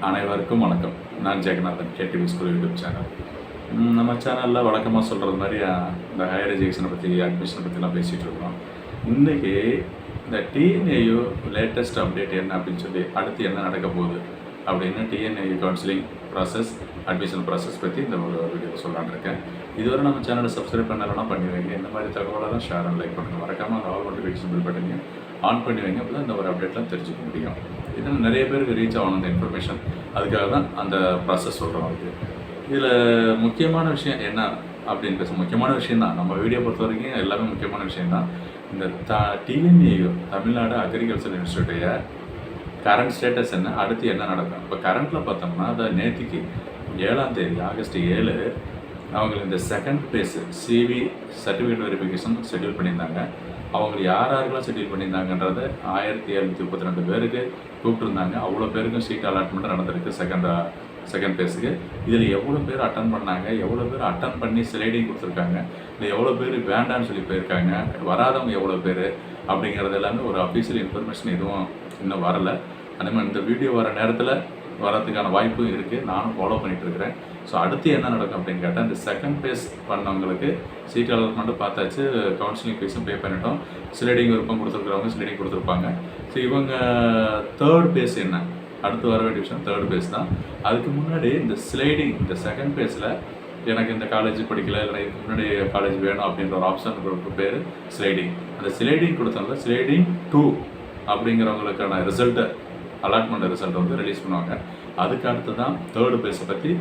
அனைவருக்கும் வணக்கம். நான் ஜெகநாதன், ktvschool யூடியூப் சேனல். நம்ம சேனலில் வழக்கமாக சொல்கிறது மாதிரி இந்த ஹையர் எஜுகேஷனை பற்றி, அட்மிஷனை பற்றிலாம் பேசிகிட்டு இருக்கோம். இன்றைக்கி இந்த TNAU லேட்டஸ்ட் அப்டேட் என்ன அப்படின்னு சொல்லி அடுத்து என்ன நடக்க போகுது அப்படின்னு TNAU counselling process, admission process பற்றி இந்த ஒரு வீடியோவில் சொல்லலான்னு இருக்கேன். இதுவரை நம்ம சேனலை சப்ஸ்கிரைப் பண்ணலாம் பண்ணி வைங்க. இந்த மாதிரி தகவலெல்லாம் ஷேர் அண்ட் லைக் பண்ணுங்கள். மறக்காமல் ஆல் நோட்டிஃபிகேஷன் பில் பட்டனையும் ஆன் பண்ணி வைங்க. அப்போ தான் இந்த ஒரு அப்டேட்லாம் தெரிஞ்சுக்க முடியும். இதனால் நிறைய பேருக்கு ரீச் ஆகணும் இந்த இன்ஃபர்மேஷன். அதுக்காக தான் அந்த ப்ராசஸ் சொல்கிறோம். இதில் முக்கியமான விஷயம் என்ன அப்படின்னு பேச முக்கியமான விஷயம் தான். நம்ம வீடியோ பொறுத்த வரைக்கும் எல்லாமே முக்கியமான விஷயந்தான். இந்த TNAU தமிழ்நாடு அக்ரிகல்ச்சர் இன்ஸ்டியூட்டுடைய கரண்ட் ஸ்டேட்டஸ் என்ன, அடுத்து என்ன நடக்கும். இப்போ கரண்ட்டில் பார்த்தோம்னா அதை நேற்றுக்கு 7ஆம் தேதி ஆகஸ்ட் 7 அவங்களுக்கு இந்த second phase CV certificate verification schedule பண்ணியிருந்தாங்க. அவங்க யாரெல்லாம் ஷெட்யூல் பண்ணியிருந்தாங்கன்றது 1732 பேருக்கு கூப்பிட்டுருந்தாங்க. அவ்வளோ பேருக்கும் சீட் அலாட்மெண்ட் நடந்திருக்கு செகண்ட் பேஸுக்கு. இதில் எவ்வளோ பேர் அட்டன் பண்ணாங்க, எவ்வளோ பேர் அட்டன் பண்ணி ஸ்லைடிங் கொடுத்துருக்காங்க, இல்லை எவ்வளோ பேர் வேண்டான்னு சொல்லி போயிருக்காங்க, வராதவங்க எவ்வளோ பேர் அப்படிங்கிறது எல்லாமே ஒரு அஃபீஷியல் இன்ஃபர்மேஷன் எதுவும் இன்னும் வரலை. அதே மாதிரி இந்த வீடியோ வர நேரத்தில் வரதுக்கான வாய்ப்பும் இருக்குது. நானும் ஃபாலோ பண்ணிகிட்ருக்கிறேன். ஸோ அடுத்து என்ன நடக்கும் அப்படின்னு கேட்டால், இந்த செகண்ட் பேஸ் பண்ணவங்களுக்கு சீட் அலாட்மெண்ட்டும் பார்த்தாச்சு, கவுன்சிலிங் ஃபீஸும் பே பண்ணிட்டோம். ஸ்லைடிங் விருப்பம் கொடுத்துருக்குறவங்க ஸ்லைடிங் கொடுத்துருப்பாங்க. ஸோ இவங்க தேர்ட் பேஸ் என்ன, அடுத்து வர வேண்டிய விஷயம் தேர்ட் பேஸ் தான். அதுக்கு முன்னாடி இந்த ஸ்லைடிங், இந்த செகண்ட் பேஸில் எனக்கு இந்த காலேஜ் படிக்கல, இல்லை இதுக்கு முன்னாடி காலேஜ் வேணும் அப்படின்ற ஒரு ஆப்ஷன் பேர் ஸ்லைடிங். அந்த ஸ்லைடிங் கொடுத்தவங்க ஸ்லைடிங் 2 அப்படிங்கிறவங்களுக்கான ரிசல்ட்டை, அலாட்மெண்ட் ரிசல்ட் வந்து ரிலீஸ் பண்ணுவாங்க. அதுக்கு அடுத்து தான் தேர்டு பேஸை பற்றி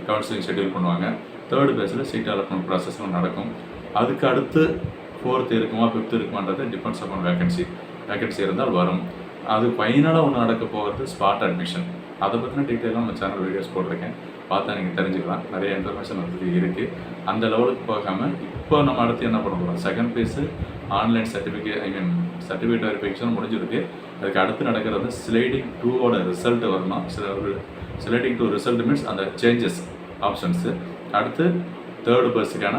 கவுன்சிலிங் ஷெட்யூல் பண்ணுவாங்க. தேர்டு பேஸில் சீட் அலாட்மெண்ட் ப்ராசஸும் நடக்கும். அதுக்கு அடுத்து 4th இருக்குமா 5th இருக்குமான்றது டிபெண்ட்ஸ் அப்பான் வேகன்சி இருந்தால் வரும். அது ஃபைனலாக ஒன்று நடக்க போகிறது ஸ்பாட் அட்மிஷன். அதை பற்றின டீட்டெயிலாக நம்ம சேனல் வீடியோஸ் போட்டிருக்கேன், பார்த்தா நீங்கள் தெரிஞ்சுக்கலாம். நிறைய இன்ஃபர்மேஷன் வந்து இருக்குது. அந்த லெவலுக்கு போகாமல் இப்போ நம்ம அடுத்து என்ன பண்ண போகிறோம், second phase online certificate verification முடிஞ்சிருக்கு. அதுக்கு அடுத்து நடக்கிறது ஸ்லைடிங் 2ஓட ரிசல்ட்டு வரணும். ஸ்லைடிங் 2 ரிசல்ட் மீன்ஸ் அந்த சேஞ்சஸ் ஆப்ஷன்ஸு. அடுத்து தேர்டு பஸ்ஸுக்கான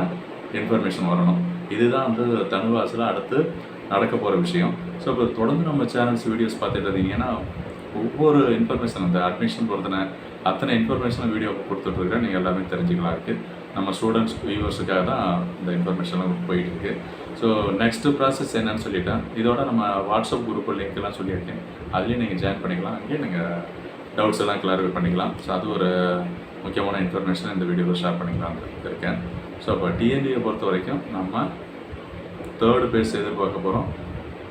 இன்ஃபர்மேஷன் வரணும். இதுதான் வந்து தனுவாசில் அடுத்து நடக்க போகிற விஷயம். ஸோ இப்போ தொடர்ந்து நம்ம சேனல்ஸ் வீடியோஸ் பார்த்துட்டு இருந்தீங்கன்னா ஒவ்வொரு இன்ஃபர்மேஷன், அந்த அட்மிஷன் பொறுத்தன அத்தனை இன்ஃபர்மேஷனும் வீடியோ கொடுத்துட்ருக்கேன். நீங்கள் எல்லாமே தெரிஞ்சுக்கலாம் இருக்குது. நம்ம ஸ்டூடெண்ட்ஸ் வியூவர்ஸுக்காக தான் இந்த இன்ஃபர்மேஷன்லாம் போயிட்டுருக்கு. ஸோ நெக்ஸ்ட்டு ப்ராசஸ் என்னன்னு சொல்லிட்டேன். இதோட நம்ம வாட்ஸ்அப் குரூப்பு லிங்க்லாம் சொல்லியிருக்கேன். அதுலேயும் நீங்கள் ஜாயின் பண்ணிக்கலாம். அங்கேயே நீங்கள் டவுட்ஸ் எல்லாம் கிளாரிஃபை பண்ணிக்கலாம். ஸோ அது ஒரு முக்கியமான இன்ஃபர்மேஷன் இந்த வீடியோவில் ஷேர் பண்ணிக்கலாம்னு இருக்கேன். ஸோ இப்போ TNAU பொறுத்த வரைக்கும் நம்ம தேர்டு பேஸ் எதிர்பார்க்க போகிறோம்.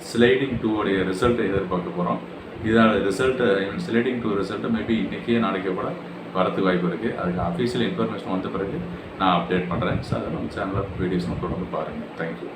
ஸ்லைடிங் 2ஓடைய ரிசல்ட்டை எதிர்பார்க்க போகிறோம். இதோட ரிசல்ட்டு ஸ்லைடிங் 2 ரிசல்ட்டு மேபி இன்றைக்கே நாளைக்கே கூட வரத்துக்கு வாய்ப்பு இருக்குது. அதுக்கு அஃபீஷியல் இன்ஃபர்மேஷன் வந்த பிறகு நான் அப்டேட் பண்ணுறேன். ஸோ அதை நம்ம சேனலில் வீடியோஸ் தொடர்ந்து பாருங்கள். தேங்க்யூ.